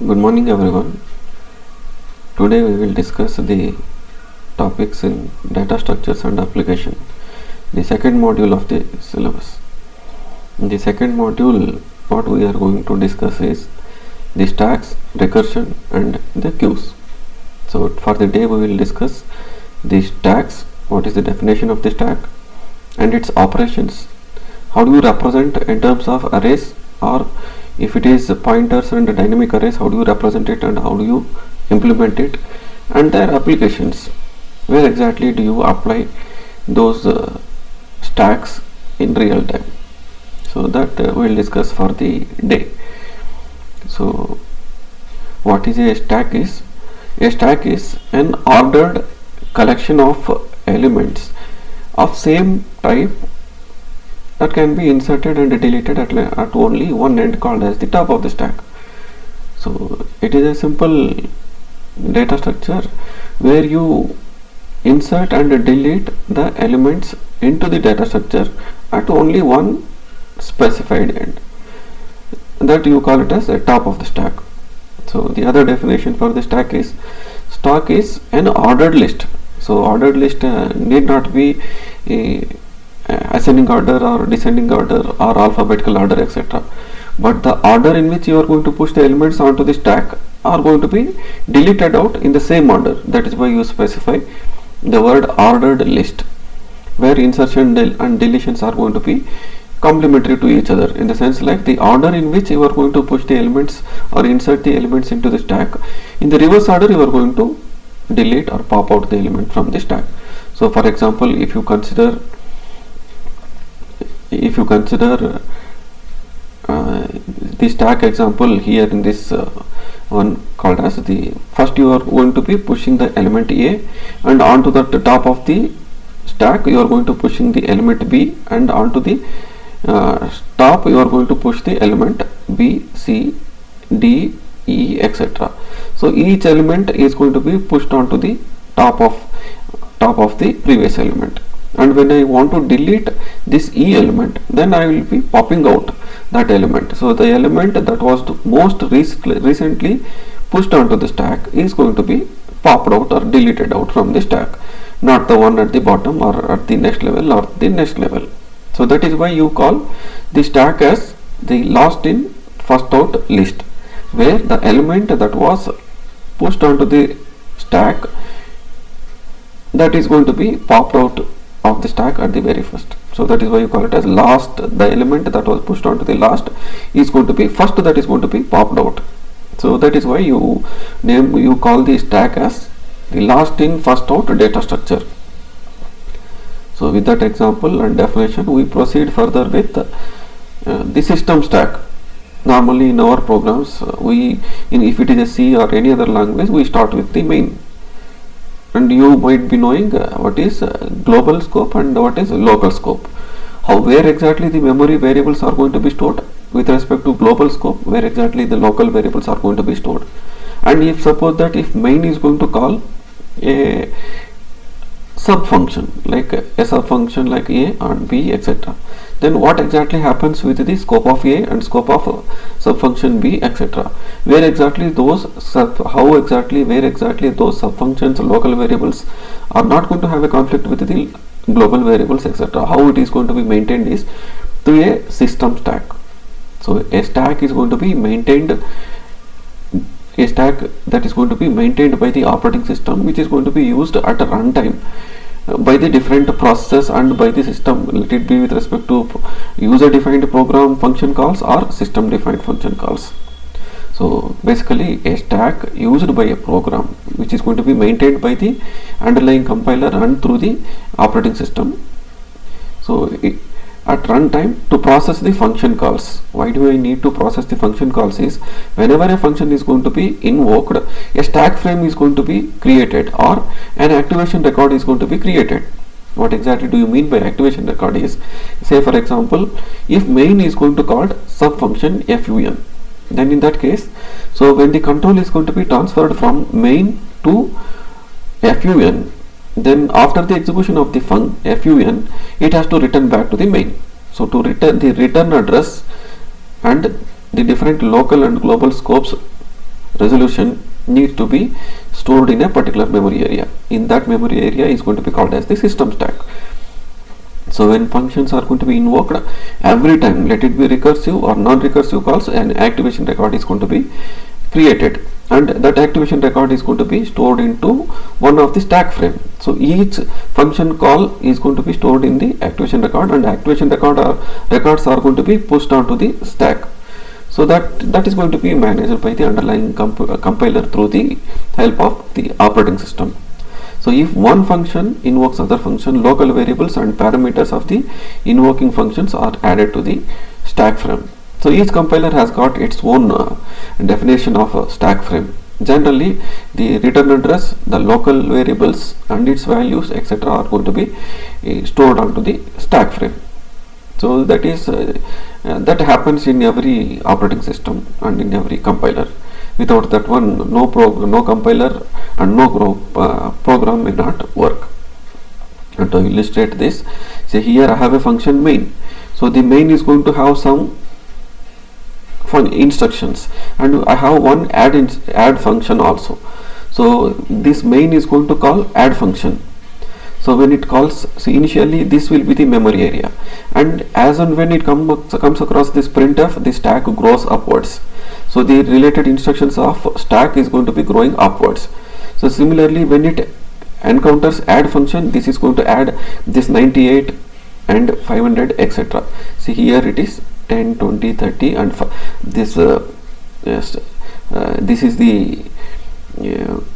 Good morning everyone. Today we will discuss the topics in data structures and application, the second module of the syllabus. In the second module, what we are going to discuss is the stacks, recursion and the queues. So for the day we will discuss the stacks, what is the definition of the stack and its operations. How do you represent in terms of arrays, or if it is pointers and dynamic arrays, how do you represent it and how do you implement it, and their applications, where exactly do you apply those stacks in real time. So that we will discuss for the day. So what is a stack is? A stack is an ordered collection of elements of same type that can be inserted and deleted at only one end, called as the top of the stack. So it is a simple data structure where you insert and delete the elements into the data structure at only one specified end, that you call it as a top of the stack. So the other definition for the stack is an ordered list. So ordered list need not be a ascending order or descending order or alphabetical order, etc., but the order in which you are going to push the elements onto the stack are going to be deleted out in the same order. That is why you specify the word ordered list, where insertion and deletions are going to be complementary to each other, in the sense like the order in which you are going to push the elements or insert the elements into the stack, in the reverse order you are going to delete or pop out the element from the stack. So for example, if you consider the stack example here in this one, called as the first, you are going to be pushing the element A, and onto the top of the stack you are going to pushing the element B, and onto the top you are going to push the element B, C, D, E, etc. So each element is going to be pushed onto the top of the previous element, and when I want to delete this E element, then I will be popping out that element. So the element that was most recently pushed onto the stack is going to be popped out or deleted out from the stack, not the one at the bottom or at the next level or the next level. So that is why you call the stack as the last in first out list, where the element that was pushed onto the stack, that is going to be popped out of the stack at the very first. So that is why you call it as last. The element that was pushed onto the last is going to be first, that is going to be popped out. So that is why you call the stack as the last in first out data structure. So with that example and definition, we proceed further with the system stack. Normally in our programs, if it is a C or any other language, we start with the main, and you might be knowing what is global scope and what is local scope. Where exactly the memory variables are going to be stored with respect to global scope, where exactly the local variables are going to be stored. And if suppose that if main is going to call a sub function like A and B, etc., then what exactly happens with the scope of A and scope of sub function B, etc., where exactly those where exactly those sub functions, local variables, are not going to have a conflict with the global variables, etc. How it is going to be maintained is through a system stack. So a stack is going to be maintained, a stack that is going to be maintained by the operating system, which is going to be used at a runtime by the different processes and by the system, let it be with respect to user defined program function calls or system defined function calls. So basically a stack used by a program which is going to be maintained by the underlying compiler and through the operating system. So at runtime to process the function calls. Why do I need to process the function calls is, whenever a function is going to be invoked, a stack frame is going to be created or an activation record is going to be created. What exactly do you mean by activation record is, say for example, if main is going to call sub function fun, then in that case, so when the control is going to be transferred from main to fun, then after the execution of the fun, it has to return back to the main. So to return the return address and the different local and global scopes resolution needs to be stored in a particular memory area. In that memory area is going to be called as the system stack. So when functions are going to be invoked, every time, let it be recursive or non-recursive calls, an activation record is going to be created, and that activation record is going to be stored into one of the stack frame. So each function call is going to be stored in the activation record, and activation records are going to be pushed onto the stack. So that is going to be managed by the underlying compiler through the help of the operating system. So if one function invokes other function, local variables and parameters of the invoking functions are added to the stack frame. So each compiler has got its own definition of a stack frame. Generally, the return address, the local variables and its values, etc., are going to be stored onto the stack frame. So that is that happens in every operating system and in every compiler. Without that one, no compiler and no program may not work. And to illustrate this, say here I have a function main. So the main is going to have some instructions, and I have one add function also. So this main is going to call add function. So when it calls, so initially this will be the memory area, and as and when it comes across this printf, the stack grows upwards. So the related instructions of stack is going to be growing upwards. So similarly, when it encounters add function, this is going to add this 98 and 500, etc. See here it is 10, 20, 30 and this this is the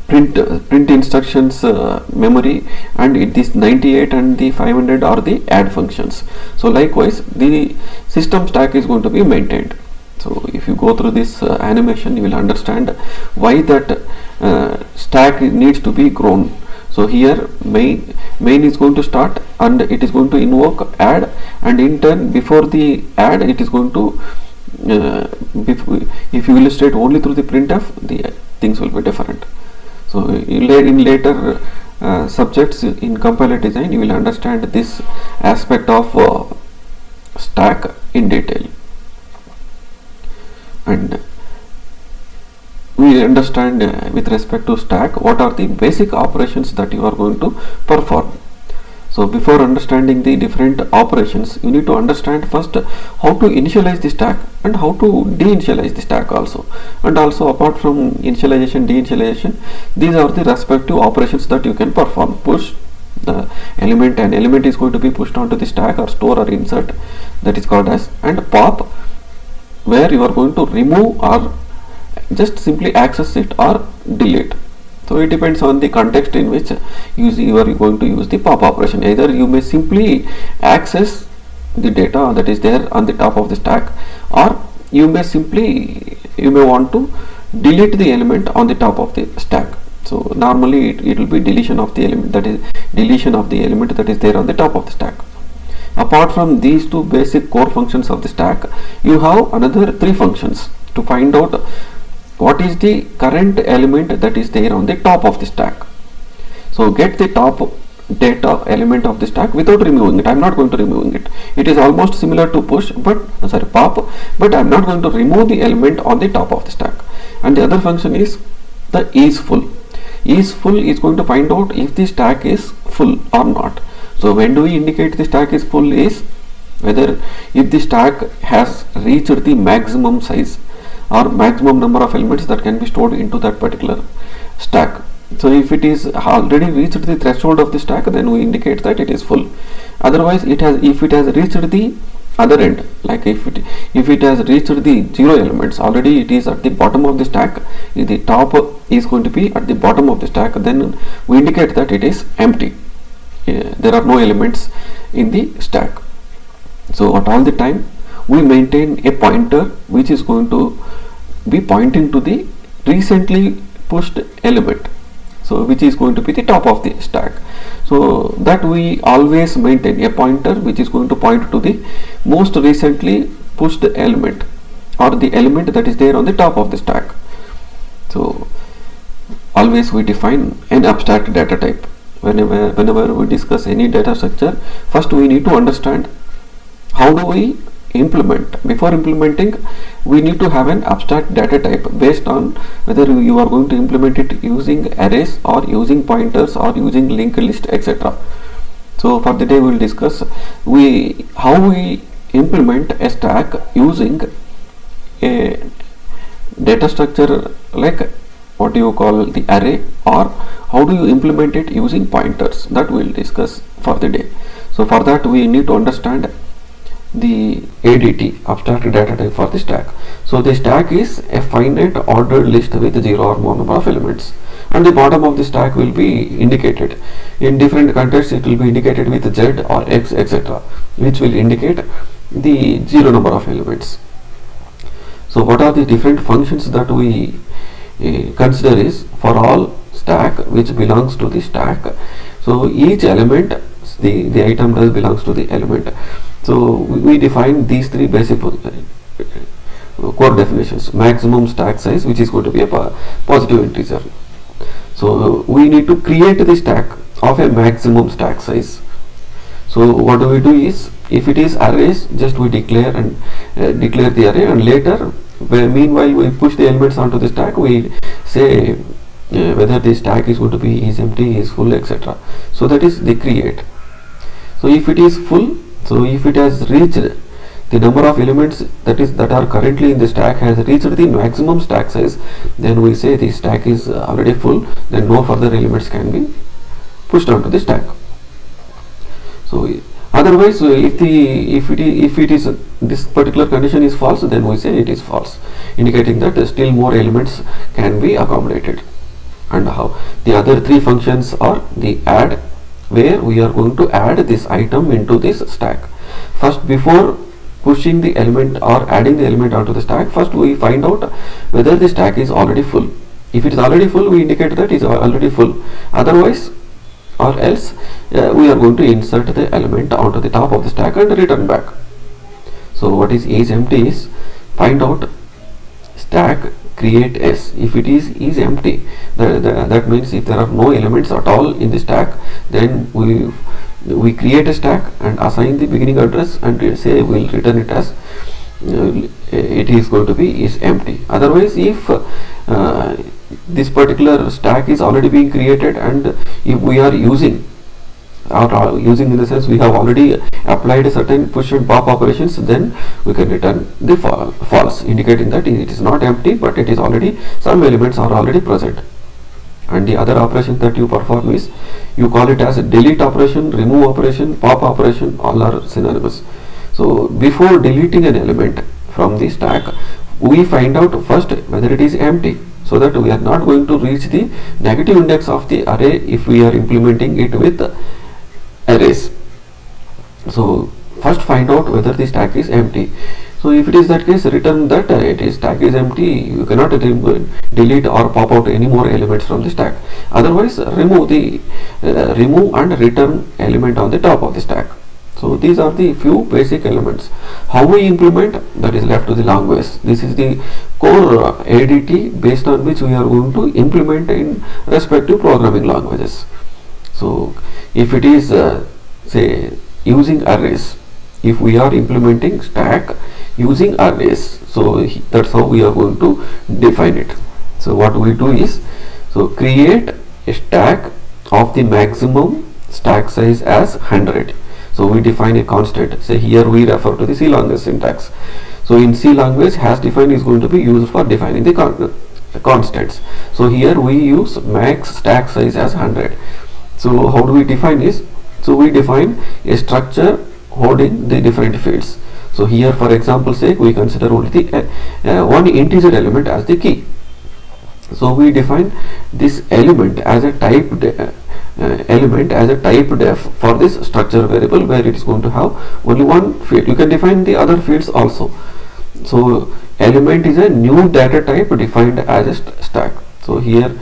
print instructions memory, and this 98 and the 500 are the add functions. So likewise the system stack is going to be maintained. So if you go through this animation, you will understand why that stack needs to be grown. So here main is going to start, and it is going to invoke add, and in turn before the add it is going to if you illustrate only through the printf, the things will be different. So in later subjects in compiler design, you will understand this aspect of stack in detail, and we understand with respect to stack what are the basic operations that you are going to perform. So before understanding the different operations, you need to understand first how to initialize the stack and how to deinitialize the stack also. And also, apart from initialization, deinitialization, these are the respective operations that you can perform. Push the element, an element is going to be pushed onto the stack, or store or insert, that is called as, and pop, where you are going to remove or just simply access it or delete. So it depends on the context in which you are going to use the pop operation. Either you may simply access the data that is there on the top of the stack, or you may want to delete the element on the top of the stack. So normally it will be deletion of the element, that is deletion of the element that is there on the top of the stack. Apart from these two basic core functions of the stack, you have another three functions to find out what is the current element that is there on the top of the stack. So get the top data element of the stack without removing it. I am not going to remove it. It is almost similar to push, pop, but I am not going to remove the element on the top of the stack. And the other function is the isFull. isFull is going to find out if the stack is full or not. So when do we indicate the stack is full is whether if the stack has reached the maximum size or maximum number of elements that can be stored into that particular stack. So if it is already reached the threshold of the stack, then we indicate that it is full. Otherwise, if it has reached the other end, like if it has reached the 0 elements, already it is at the bottom of the stack, the top is going to be at the bottom of the stack, then we indicate that it is empty. There are no elements in the stack. So at all the time we maintain a pointer which is going to be pointing to the recently pushed element, so which is going to be the top of the stack. So that we always maintain a pointer which is going to point to the most recently pushed element, or the element that is there on the top of the stack. So always we define an abstract data type. Whenever we discuss any data structure, first we need to understand how do we implement. Before implementing, we need to have an abstract data type based on whether you are going to implement it using arrays or using pointers or using linked list, etc. So for the day we will discuss how we implement a stack using a data structure like what do you call the array, or how do you implement it using pointers. That we will discuss for the day. So for that we need to understand the ADT, abstract data type, for the stack. So the stack is a finite ordered list with 0 or more number of elements, and the bottom of the stack will be indicated in different contexts. It will be indicated with Z or X, etc., which will indicate the 0 number of elements. So what are the different functions that we consider is for all stack which belongs to the stack. So each element, the item does belongs to the element. So we define these three basic core definitions. Maximum stack size, which is going to be a positive integer. So we need to create the stack of a maximum stack size. So what do we do is, if it is arrays, just we declare and declare the array, and later meanwhile we push the elements onto the stack. We say whether the stack is going to be is empty, is full, etc. So that is the create. So if it is full, so if it has reached the number of elements that are currently in the stack has reached the maximum stack size, then we say the stack is already full, then no further elements can be pushed onto the stack. So otherwise, if it is this particular condition is false, then we say it is false, indicating that still more elements can be accommodated. And how the other three functions are the add, where we are going to add this item into this stack. First, before pushing the element or adding the element onto the stack, first we find out whether the stack is already full. If it is already full, we indicate that it is already full. Otherwise, or else we are going to insert the element onto the top of the stack and return back. So what is empty is, find out stack create S. If it is empty, that means if there are no elements at all in the stack, then we create a stack and assign the beginning address and say we will return it as it is going to be is empty. Otherwise, if this particular stack is already being created, and if we are using in the sense we have already applied certain push and pop operations, then we can return the false, indicating that it is not empty, but it is already, some elements are already present. And the other operation that you perform is, you call it as a delete operation, remove operation, pop operation, all are synonymous. So before deleting an element from the stack, we find out first whether it is empty, so that we are not going to reach the negative index of the array if we are implementing it with arrays. So first find out whether the stack is empty. So if it is that case, return that stack is empty. You cannot delete or pop out any more elements from the stack. Otherwise, remove and return element on the top of the stack. So these are the few basic elements. How we implement, that is left to the language. This is the core ADT based on which we are going to implement in respective programming languages. So if it is say using arrays, if we are implementing stack using arrays, so that's how we are going to define it. So what we do is, so create a stack of the maximum stack size as 100. So we define a constant. Say here we refer to the C language syntax. So in C language, has defined is going to be used for defining the constants. So here we use max stack size as 100. So how do we define this? So we define a structure holding the different fields. So here, for example sake, we consider only the one integer element as the key. So we define this element as a type def for this structure variable, where it is going to have only one field. You can define the other fields also. So element is a new data type defined as a stack. So here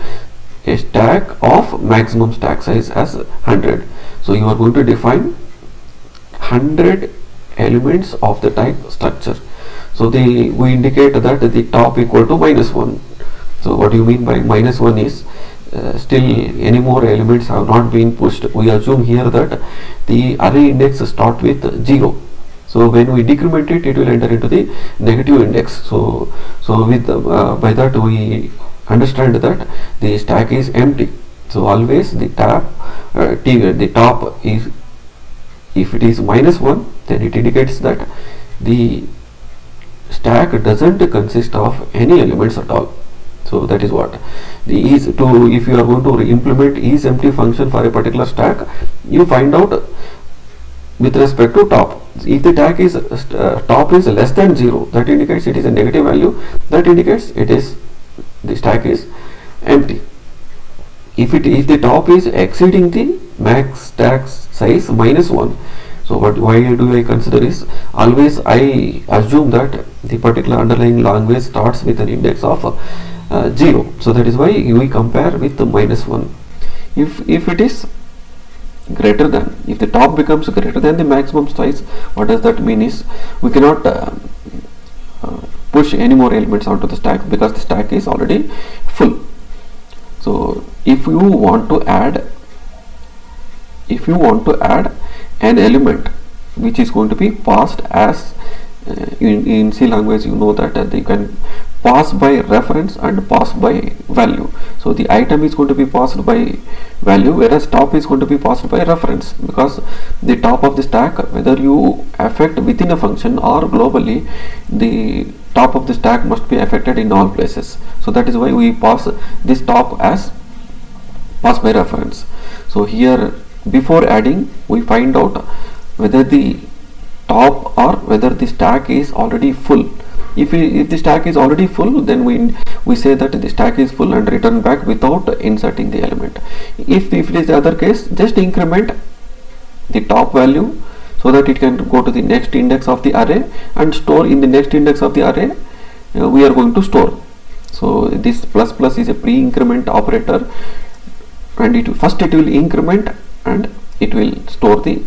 a stack of maximum stack size as 100. So you are going to define 100 elements of the type structure. So we indicate that the top equal to -1. So what do you mean by -1 is, still any more elements have not been pushed. We assume here that the array index start with 0. So when we decrement it, it will enter into the negative index. So with by that we understand that the stack is empty. So always the the top is, if it is -1, then it indicates that the stack doesn't consist of any elements at all. So that is what the if you are going to implement isEmpty function for a particular stack, you find out with respect to top. If the top is less than 0, that indicates it is a negative value, that indicates the stack is empty. If the top is exceeding the max stack size -1, so why do I consider is, always I assume that the particular underlying language starts with an index of 0. So that is why we compare with the -1. If it is greater than, if the top becomes greater than the maximum size, what does that mean is, we cannot push any more elements onto the stack because the stack is already full. So if you want to add an element which is going to be passed as in C language, you know that you can pass by reference and pass by value. So the item is going to be passed by value, whereas top is going to be passed by reference, because the top of the stack, whether you affect within a function or globally, the top of the stack must be affected in all places. So that is why we pass this top as pass by reference. So here, before adding, we find out whether the top or whether the stack is already full. If the stack is already full, then we say that the stack is full and return back without inserting the element. If it is the other case, just increment the top value so that it can go to the next index of the array and store in the next index of the array we are going to store. So this plus plus is a pre-increment operator, and first it will increment and it will store the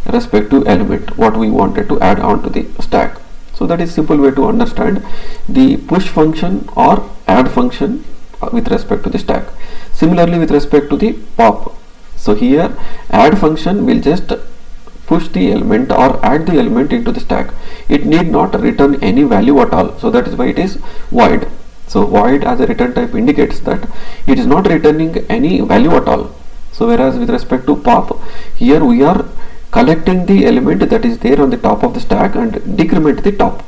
respective element what we wanted to add on to the stack. So that is simple way to understand the push function or add function with respect to the stack. Similarly, with respect to the pop, so here add function will just push the element or add the element into the stack. It need not return any value at all. So that is why it is void. So void as a return type indicates that it is not returning any value at all. So whereas with respect to pop, here we are collecting the element that is there on the top of the stack and decrement the top.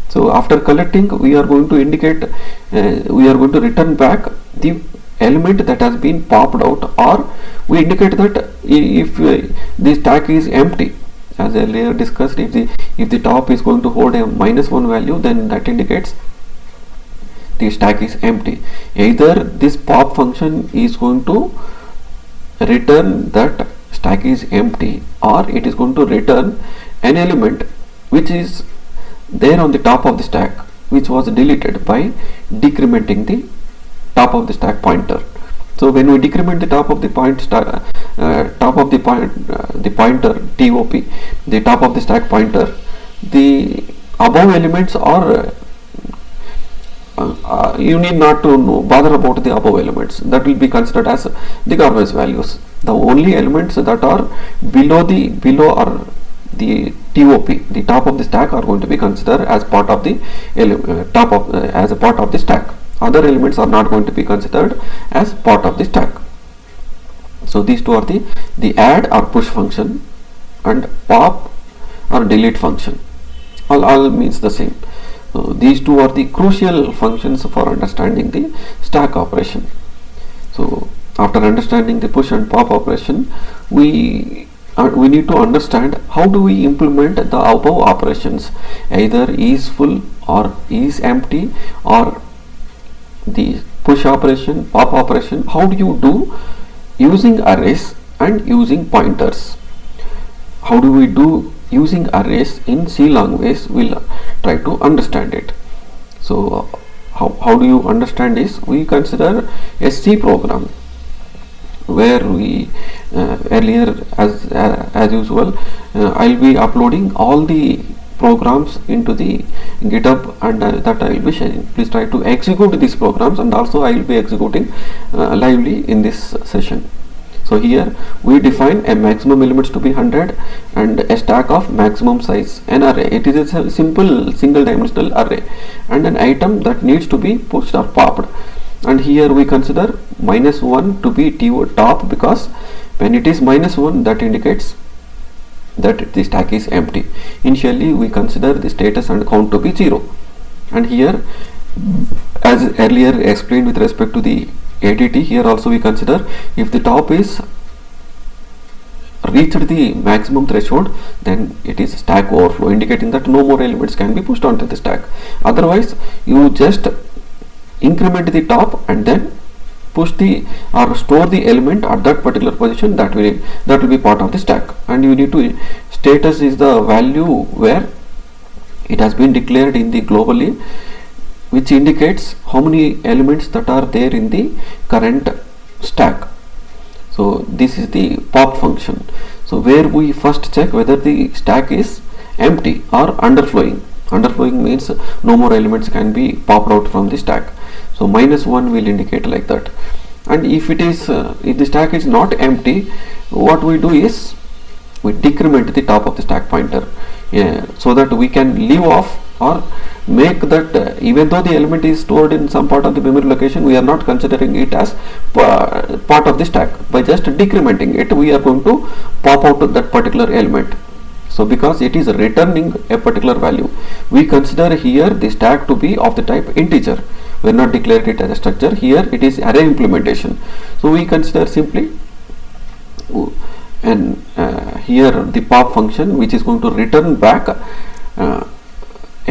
So after collecting, we are going to indicate, we are going to return back the element that has been popped out, or we indicate that if the stack is empty, as earlier discussed, if the top is going to hold a -1 value, then that indicates the stack is empty. Either this pop function is going to return that stack is empty, or it is going to return an element which is there on the top of the stack, which was deleted by decrementing the top of the stack pointer. So when we decrement the top of the pointer TOP, the top of the stack pointer, the above elements are you need not to bother about the above elements. That will be considered as the garbage values. The only elements that are below or the TOP, the top of the stack, are going to be considered as part of the as a part of the stack. Other elements are not going to be considered as part of the stack. So these two are the add or push function and pop or delete function. All means the same. So these two are the crucial functions for understanding the stack operation. So after understanding the push and pop operation, we need to understand how do we implement the above operations, either is full or is empty, or the push operation, pop operation. How do you do using arrays and using pointers? How do we do using arrays in C language? We'll try to understand it. So how do you understand this? We consider a C program where we earlier, as usual, I'll be uploading all the programs into the GitHub, and that I will be sharing. Please try to execute these programs, and also I will be executing lively in this session. So here we define a maximum elements to be 100 and a stack of maximum size, an array. It is a simple single dimensional array and an item that needs to be pushed or popped. And here we consider -1 to be top, because when it is -1, that indicates that the stack is empty. Initially we consider the status and count to be 0. And here, as earlier explained with respect to the ADT, here also we consider if the top is reached the maximum threshold, then it is stack overflow, indicating that no more elements can be pushed onto the stack. Otherwise you just increment the top and then push the or store the element at that particular position. That will be part of the stack. And you need to, status is the value where it has been declared in the globally, which indicates how many elements that are there in the current stack. So this is the pop function. So where we first check whether the stack is empty or underflowing. Underflowing means no more elements can be popped out from the stack. So -1 will indicate like that. And if it is if the stack is not empty, what we do is we decrement the top of the stack pointer, so that we can leave off or make that even though the element is stored in some part of the memory location, we are not considering it as part of the stack. By just decrementing it, we are going to pop out that particular element. So because it is returning a particular value, we consider here the stack to be of the type integer. We are not declared it as a structure. Here it is array implementation. So we consider simply and here the pop function, which is going to return back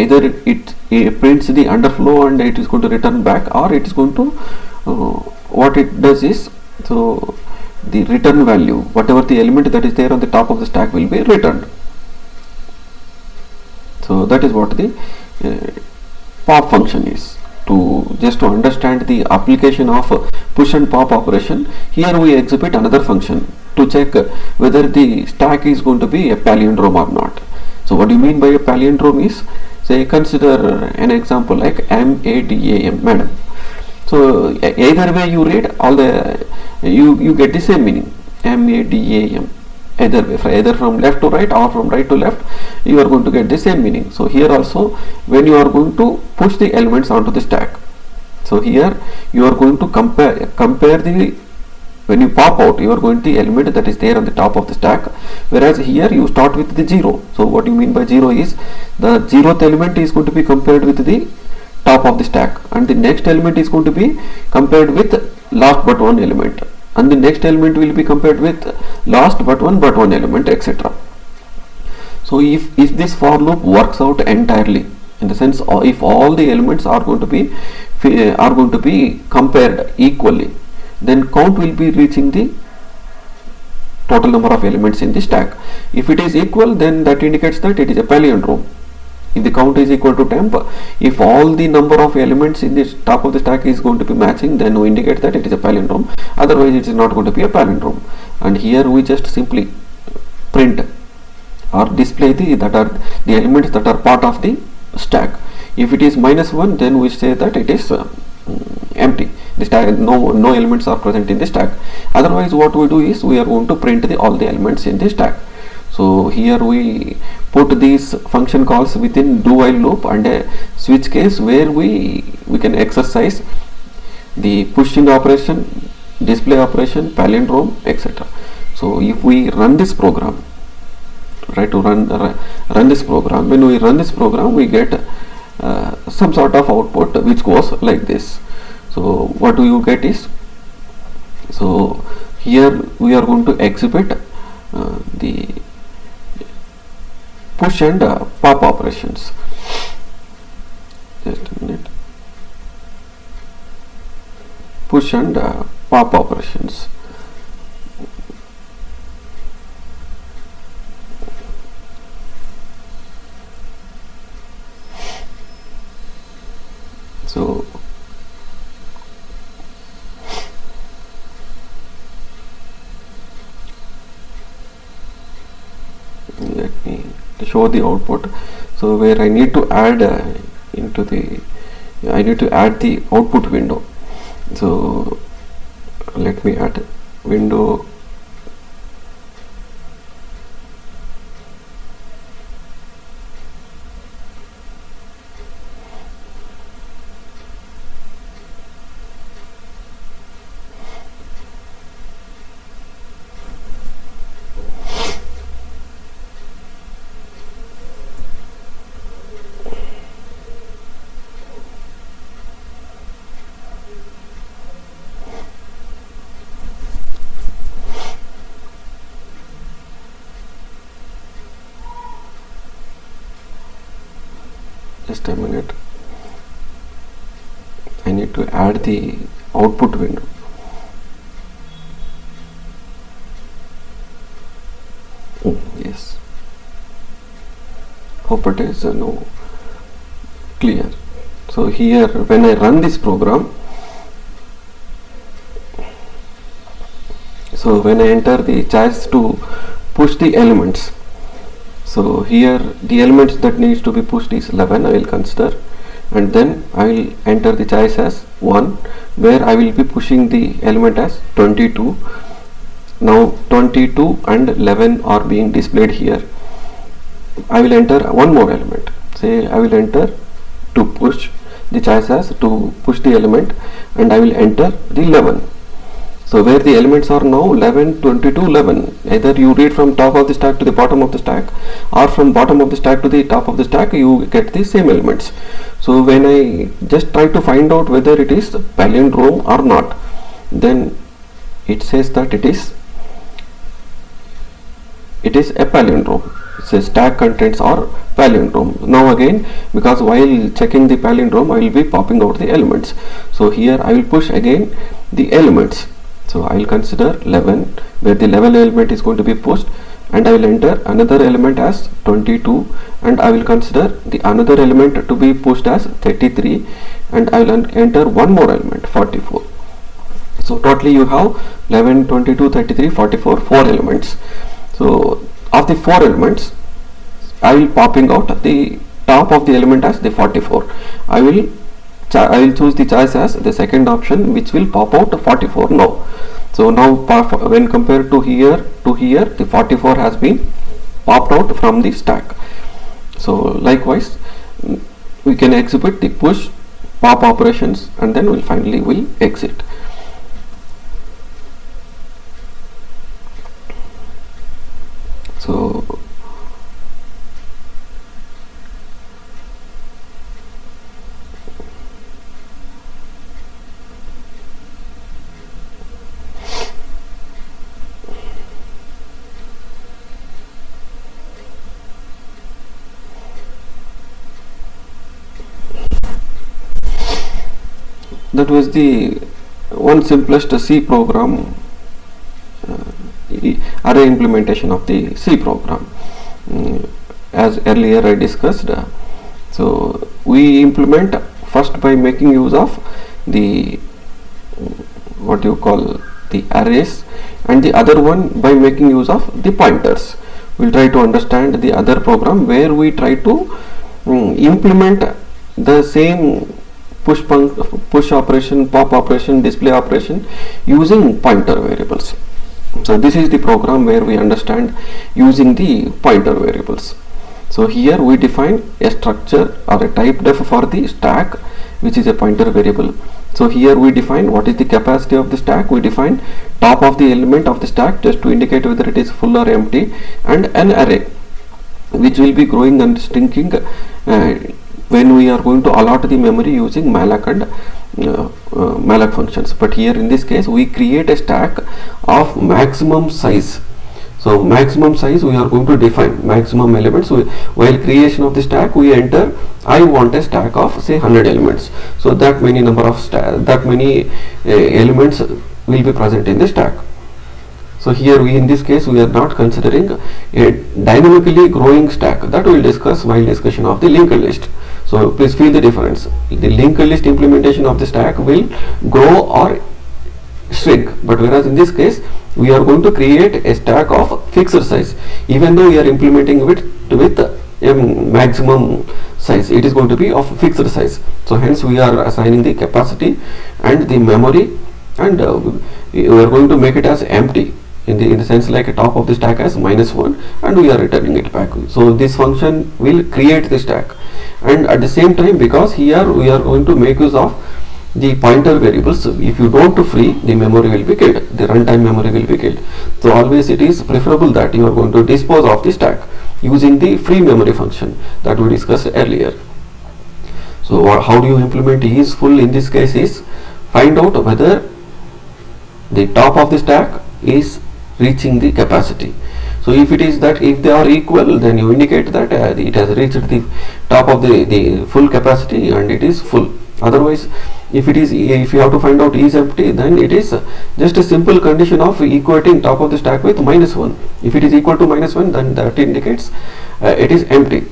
either it prints the underflow and it is going to return back, or it is going to what it does is, so the return value, whatever the element that is there on the top of the stack, will be returned. So that is what the pop function is. Just to understand the application of push and pop operation, here we exhibit another function to check whether the stack is going to be a palindrome or not. So what do you mean by a palindrome is, say consider an example like MADAM, madam. So either way you read, all the you get the same meaning, MADAM. Either from left to right or from right to left, you are going to get the same meaning. So here also, when you are going to push the elements onto the stack, so here you are going to compare the, when you pop out, you are going to the element that is there on the top of the stack, whereas here you start with the 0. So what you mean by 0 is, the 0th element is going to be compared with the top of the stack, and the next element is going to be compared with last but one element, and the next element will be compared with last but one element, etc. So if this for loop works out entirely, in the sense if all the elements are going to be compared equally, then count will be reaching the total number of elements in the stack. If it is equal, then that indicates that it is a palindrome. If the count is equal to temp, if all the number of elements in the top of the stack is going to be matching, then we indicate that it is a palindrome. Otherwise it is not going to be a palindrome. And here we just simply print or display the elements that are part of the stack. If it is -1, then we say that it is empty. The stack, no elements are present in the stack. Otherwise what we do is, we are going to print all the elements in the stack. So here we put these function calls within do while loop and a switch case, where we can exercise the pushing operation, display operation, palindrome, etc. So if we run this program, right, to run this program, when we run this program, we get some sort of output which goes like this. So what do you get is, so here we are going to exhibit the push and pop operations. Just a minute. Push and pop operations. So let me show the output. So where I need to add I need to add the output window. So let me add window just a minute. I need to add the output window. Yes, hope it is clear. So here when I run this program, so when I enter the choice to push the elements, so here the elements that needs to be pushed is 11, I will consider, and then I will enter the choice as 1, where I will be pushing the element as 22. Now 22 and 11 are being displayed here. I will enter one more element. Say I will enter to push the choice as to push the element, and I will enter the 11. So where the elements are now 11, 22, 11. Either you read from top of the stack to the bottom of the stack, or from bottom of the stack to the top of the stack, you get the same elements. So when I just try to find out whether it is palindrome or not, then it says that it is a palindrome. It says stack contents are palindrome. Now again, because while checking the palindrome, I will be popping out the elements. So here I will push again the elements. So I will consider 11, where the level element is going to be pushed, and I will enter another element as 22, and I will consider the another element to be pushed as 33, and I will enter one more element 44. So totally you have 11, 22, 33, 44, 4 elements. So of the 4 elements, I will popping out the top of the element as the 44. I will choose the choice as the second option, which will pop out 44 now. So now when compared to here, the 44 has been popped out from the stack. So likewise we can execute the push pop operations, and then we'll finally exit. So that was the one simplest C program, array implementation of the C program. As earlier I discussed, so we implement first by making use of the what you call the arrays, and the other one by making use of the pointers. We'll try to understand the other program where we try to implement the same push operation, pop operation, display operation using pointer variables. So this is the program where we understand using the pointer variables. So here we define a structure or a type def for the stack, which is a pointer variable. So here we define what is the capacity of the stack. We define top of the element of the stack just to indicate whether it is full or empty, and an array which will be growing and shrinking when we are going to allot the memory using malloc and malloc functions. But here in this case we create a stack of maximum size. So maximum size we are going to define maximum elements. While creation of the stack we enter, I want a stack of say 100 elements. So that many number of elements will be present in the stack. So here in this case we are not considering a dynamically growing stack. That we will discuss while discussion of the linked list. So please feel the difference. The linked list implementation of the stack will grow or shrink, but whereas in this case we are going to create a stack of fixed size. Even though we are implementing with a maximum size, it is going to be of fixed size. So hence we are assigning the capacity and the memory, and we are going to make it as empty in the sense like a top of the stack as -1, and we are returning it back. So this function will create the stack, and at the same time, because here we are going to make use of the pointer variables, if you don't free, the memory will be killed, the runtime memory will be killed. So always it is preferable that you are going to dispose of the stack using the free memory function that we discussed earlier. So how do you implement isFull in this case is find out whether the top of the stack is reaching the capacity. So if it is that if they are equal, then you indicate that it has reached the top of the full capacity and it is full. Otherwise, if you have to find out is empty, then it is just a simple condition of equating top of the stack with -1. If it is equal to -1, then that indicates it is empty.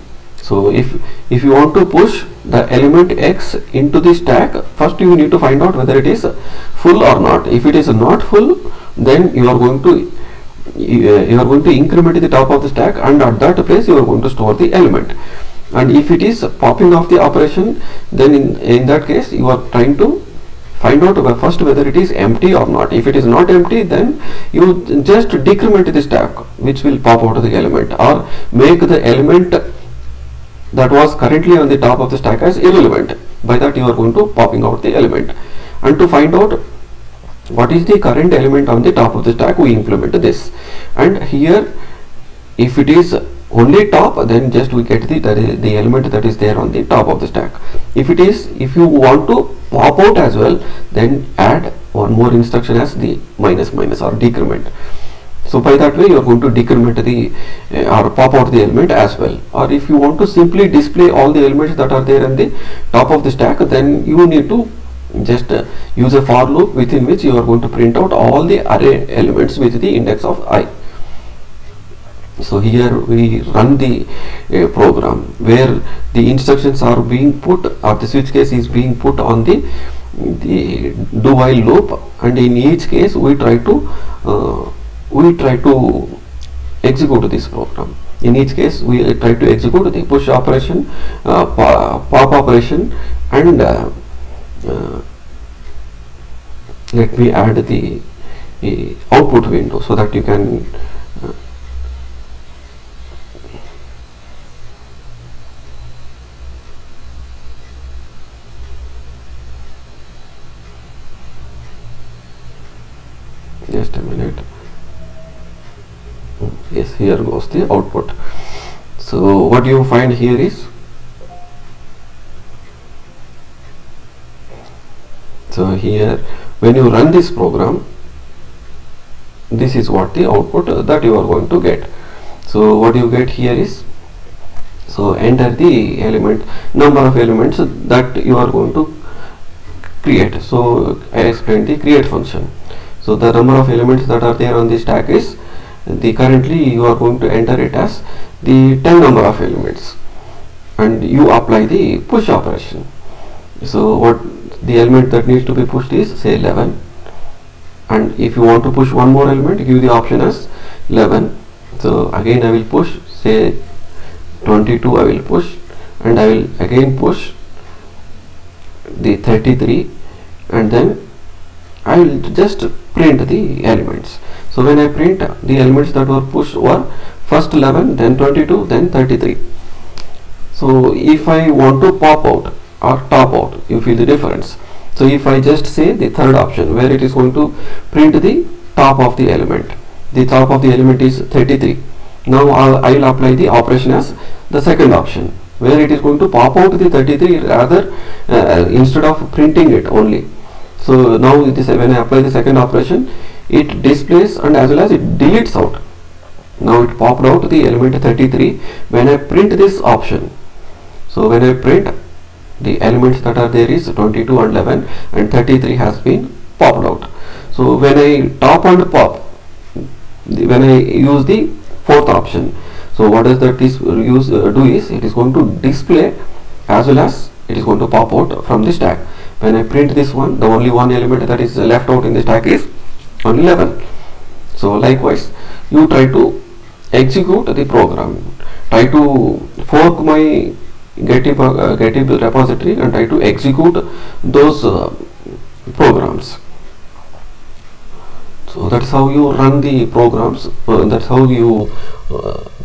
So if you want to push the element x into the stack, first you need to find out whether it is full or not. If it is not full, then you are going to increment the top of the stack, and at that place you are going to store the element. And if it is popping off the operation, then in that case you are trying to find out first whether it is empty or not. If it is not empty, then you just decrement the stack, which will pop out of the element, or make the element that was currently on the top of the stack as irrelevant. By that you are going to popping out the element. And to find out what is the current element on the top of the stack, we implement this. And here, if it is only top, then just we get the element that is there on the top of the stack. If you want to pop out as well, then add one more instruction as the minus or decrement. So by that way you are going to decrement or pop out the element as well. Or if you want to simply display all the elements that are there on the top of the stack, then you need to just use a for loop within which you are going to print out all the array elements with the index of I. So here we run the program where the instructions are being put, or the switch case is being put on the do while loop, and in each case we try to execute this program. In each case we try to execute the push operation, pop operation, and let me add the output window so that you can just a minute. Yes, here goes the output. So what you find here is, so here when you run this program, this is what the output that you are going to get. So what you get here is, so enter the number of elements that you are going to create. So I explained the create function. So the number of elements that are there on the stack is currently you are going to enter it as the 10 number of elements, and you apply the push operation. So what the element that needs to be pushed is say 11, and if you want to push one more element, give the option as 11. So again I will push say 22, I will push, and I will again push the 33, and then I will just print the elements. So when I print, the elements that were pushed were first 11, then 22, then 33. So if I want to pop out or top out, you feel the difference. So if I just say the third option, where it is going to print the top of the element, the top of the element is 33. Now I will apply the operation as the second option, where it is going to pop out the 33 rather instead of printing it only. So now when I apply the second operation, it displays and as well as it deletes out. Now it popped out the element 33 when I print this option. So when I print, the elements that are there is 22 and 11, and 33 has been popped out. So when I top and pop, when I use the fourth option, so what does that do is it is going to display as well as it is going to pop out from the stack. When I print this one, the only one element that is left out in the stack is only 11. So likewise, you try to execute the program, try to fork my Getty repository and try to execute those programs. So that's how you run the programs. That's how you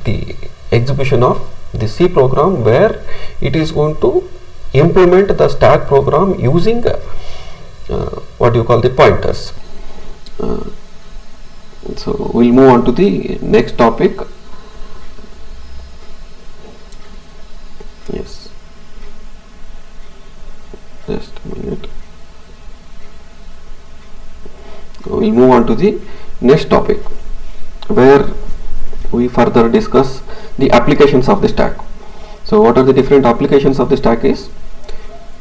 the execution of the C program, where it is going to implement the stack program using what you call the pointers. So we'll move on to the next topic. Yes, just a minute. We'll move on to the next topic, where we further discuss the applications of the stack. So what are the different applications of the stack is,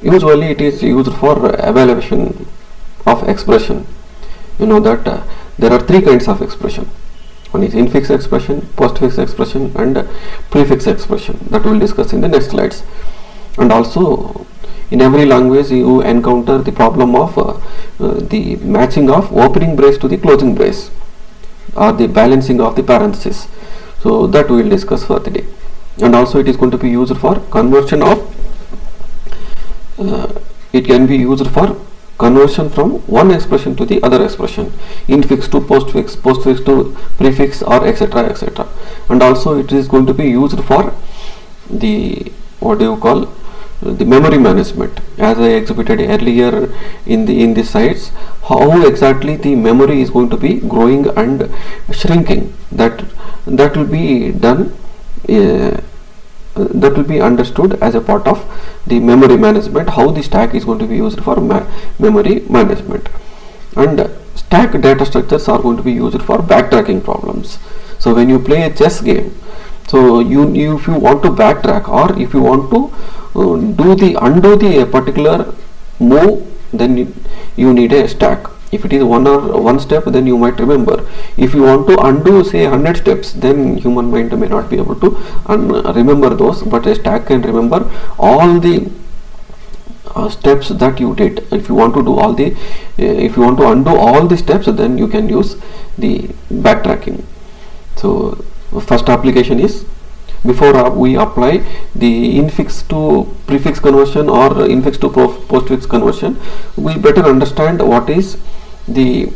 usually it is used for evaluation of expression. You know that there are three kinds of expression. One is infix expression, postfix expression, and prefix expression, that we will discuss in the next slides. And also in every language you encounter the problem of the matching of opening brace to the closing brace, or the balancing of the parentheses. So that we will discuss for the day. And also it is going to be used for conversion of it can be used for conversion from one expression to the other expression, infix to postfix, postfix to prefix, or etc etc. And also it is going to be used for the, what do you call, the memory management, as I exhibited earlier in the sites, how exactly the memory is going to be growing and shrinking. That will be done, that will be understood as a part of the memory management, how the stack is going to be used for memory management. And stack data structures are going to be used for backtracking problems. So when you play a chess game, so you if you want to backtrack, or if you want to undo the particular move, then you need a stack. If it is one step, then you might remember. If you want to undo say 100 steps, then human mind may not be able to remember those, but a stack can remember all the steps that you did. If you want to do all the if you want to undo all the steps, then you can use the backtracking. So first application is, before we apply the infix to prefix conversion or infix to postfix conversion, we better understand what is the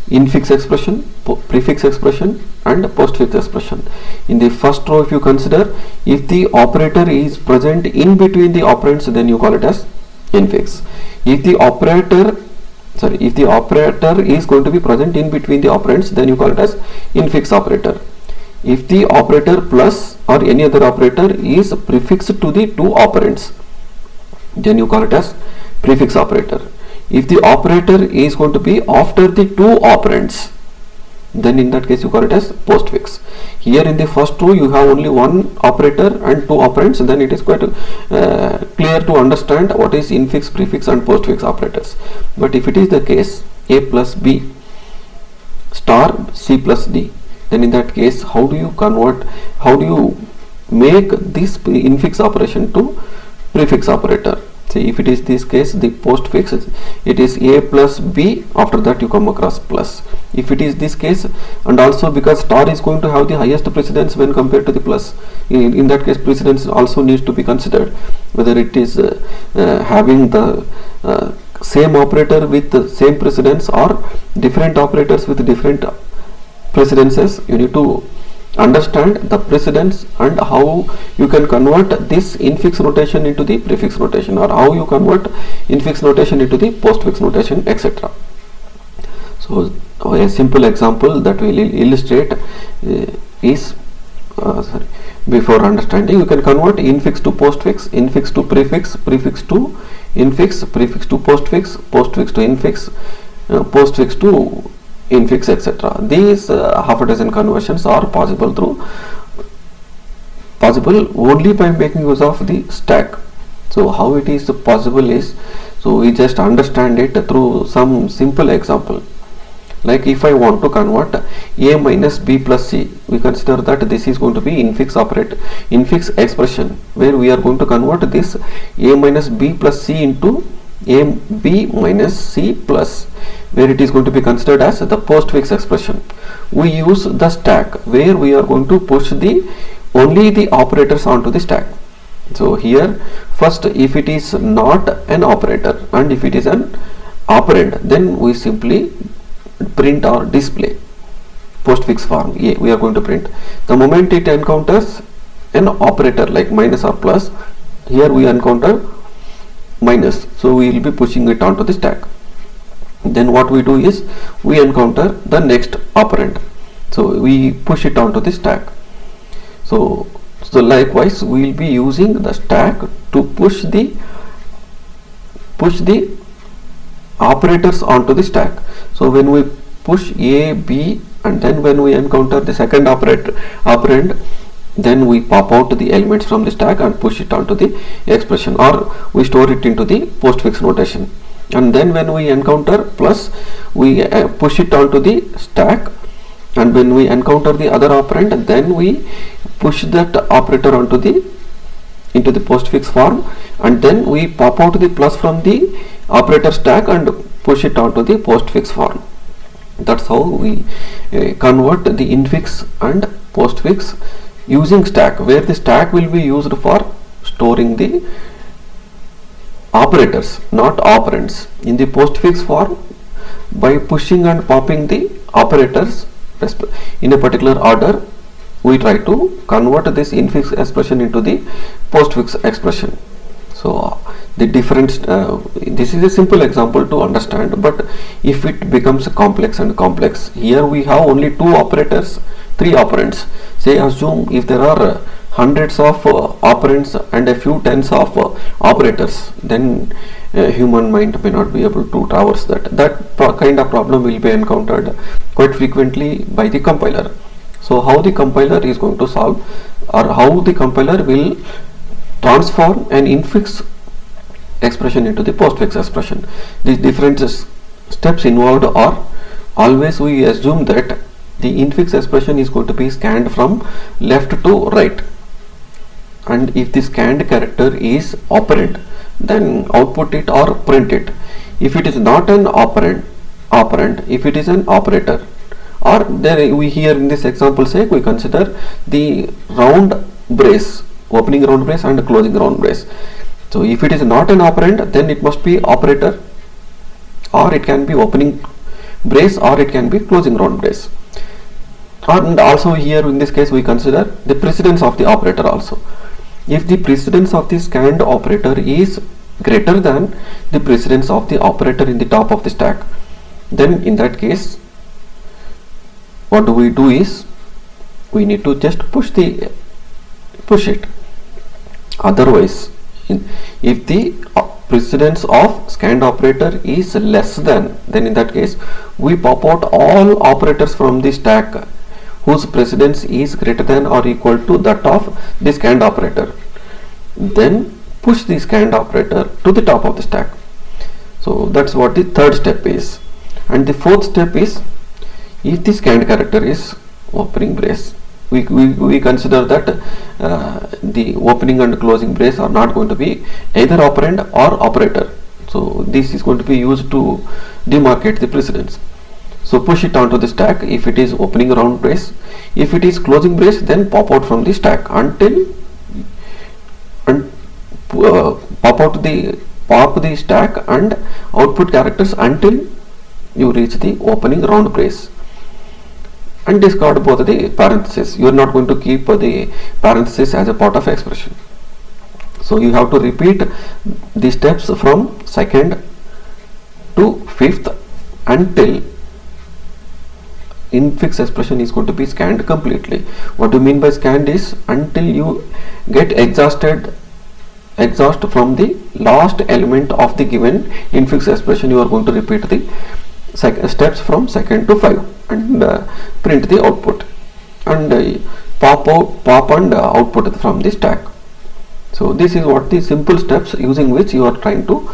infix expression, prefix expression, and postfix expression. In the first row, if you consider, if the operator is present in between the operands, then you call it as infix. If the operator is going to be present in between the operands, then you call it as infix operator. If the operator plus or any other operator is prefixed to the two operands, then you call it as prefix operator. If the operator is going to be after the two operands, then in that case you call it as postfix. Here in the first row you have only one operator and two operands, then it is quite clear to understand what is infix, prefix, and postfix operators. But if it is the case a plus b star c plus d, then in that case how do you make this infix operation to prefix operator? See, if it is this case, the postfix, it is a plus b, after that you come across plus. If it is this case, and also because star is going to have the highest precedence when compared to the plus, in that case precedence also needs to be considered, whether it is having the same operator with the same precedence or different operators with different precedences. You need to understand the precedence and how you can convert this infix notation into the prefix notation, or how you convert infix notation into the postfix notation, etc. So a simple example that will illustrate is before understanding, you can convert infix to postfix, infix to prefix, prefix to infix, prefix to postfix, postfix to infix, postfix to infix, etc. These half a dozen conversions are possible only by making use of the stack. So how it is possible is, so we just understand it through some simple example. Like if I want to convert a minus b plus c, we consider that this is going to be infix expression, where we are going to convert this a minus b plus c into a b minus c plus, where it is going to be considered as the postfix expression. We use the stack, where we are going to push only the operators onto the stack. So here first, if it is not an operator and if it is an operand, then we simply print or display postfix form. We are going to print the moment it encounters an operator like minus or plus. Here we encounter minus, so we will be pushing it onto the stack. Then what we do is we encounter the next operand, so we push it onto the stack. So likewise we will be using the stack to push the operators onto the stack. So when we push a, b and then when we encounter the second operand, then we pop out the elements from the stack and push it onto the expression, or we store it into the postfix notation. And then when we encounter plus, we push it onto the stack, and when we encounter the other operand, then we push that operator onto the into the postfix form, and then we pop out the plus from the operator stack and push it onto the postfix form. That's how we convert the infix and postfix using stack, where the stack will be used for storing the operators, not operands. In the postfix form, by pushing and popping the operators in a particular order, we try to convert this infix expression into the postfix expression. So the difference, this is a simple example to understand, but if it becomes complex and complex, here we have only two operators, three operands. Say assume if there are hundreds of operands and a few tens of operators, then human mind may not be able to traverse that kind of problem will be encountered quite frequently by the compiler. So how the compiler is going to solve, or how the compiler will transform an infix expression into the postfix expression. These different steps involved are, always we assume that the infix expression is going to be scanned from left to right, and if the scanned character is operand, then output it or print it. If it is not an operand, if it is an operator, or there we here in this example say we consider the round brace, opening round brace and closing round brace. So if it is not an operand, then it must be operator, or it can be opening brace, or it can be closing round brace. And also here in this case we consider the precedence of the operator also. If the precedence of the scanned operator is greater than the precedence of the operator in the top of the stack, then in that case what do we do is we need to just push it. Otherwise, if the precedence of scanned operator is less than, then in that case we pop out all operators from the stack whose precedence is greater than or equal to that of the scanned operator. Then push the scanned operator to the top of the stack. So that's what the third step is. And the fourth step is, if the scanned character is opening brace, we consider that the opening and closing brace are not going to be either operand or operator. So this is going to be used to demarcate the precedence. So push it onto the stack if it is opening round brace. If it is closing brace, then pop out from the stack until pop the stack and output characters until you reach the opening round brace, and discard both the parentheses. You are not going to keep the parentheses as a part of expression. So you have to repeat the steps from second to fifth until infix expression is going to be scanned completely. What do you mean by scanned is until you get exhaust from the last element of the given infix expression. You are going to repeat the steps from second to 5 and print the output, and pop and output from the stack. So this is what the simple steps using which you are trying to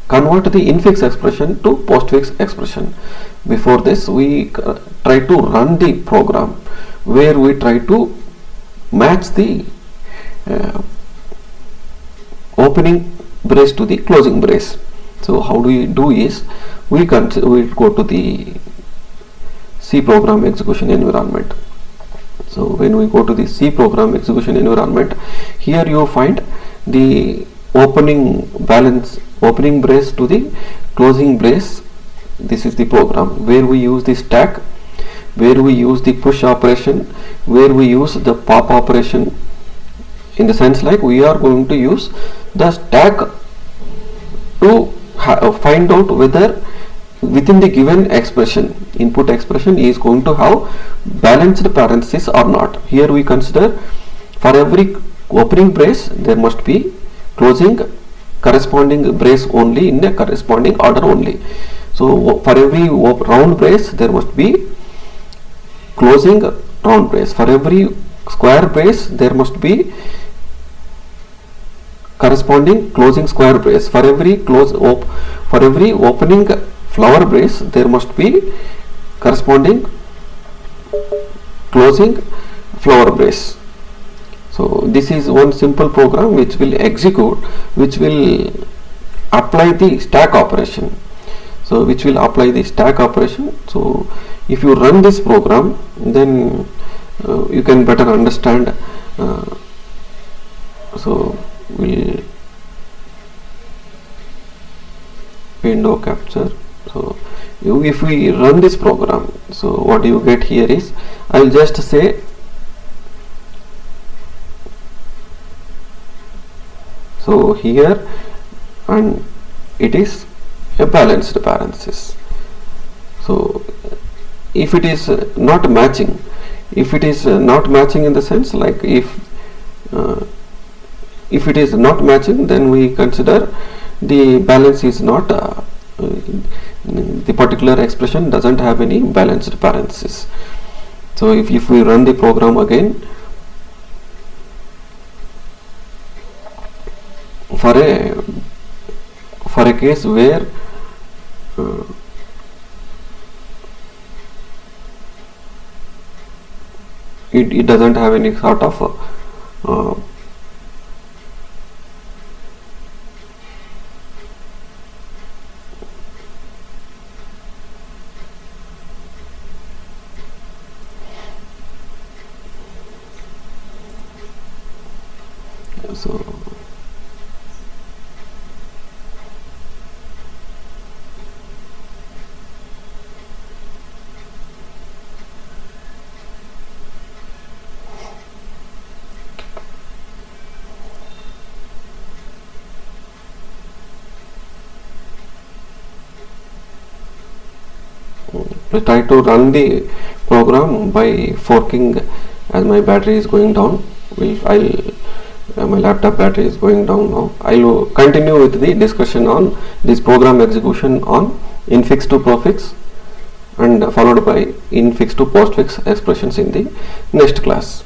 convert the infix expression to postfix expression. Before this, we try to run the program where we try to match the opening brace to the closing brace. So how do we do is we go to the C program execution environment. So when we go to the C program execution environment, here you find the opening brace to the closing brace. This is the program where we use the stack, where we use the push operation, where we use the pop operation, in the sense like we are going to use the stack to find out whether within the given expression, input expression is going to have balanced parentheses or not. Here we consider for every opening brace there must be closing corresponding brace only in a corresponding order only. So for every round brace there must be closing round brace. For every square brace there must be corresponding closing square brace. For every for every opening flower brace there must be corresponding closing flower brace. So this is one simple program which will execute, which will apply the stack operation. So which will apply the stack operation. So if you run this program, then you can better understand. So we'll window capture. So if we run this program, so what you get here is, I'll just say so here, and it is a balanced parenthesis. So if it is not matching, if it is not matching in the sense like if it is not matching, then we consider the balance is not the particular expression doesn't have any balanced parenthesis. So if we run the program again, for a case where it doesn't have any sort of so try to run the program by forking as my battery is going down. My laptop battery is going down now. I will continue with the discussion on this program execution on infix to postfix and followed by infix to postfix expressions in the next class.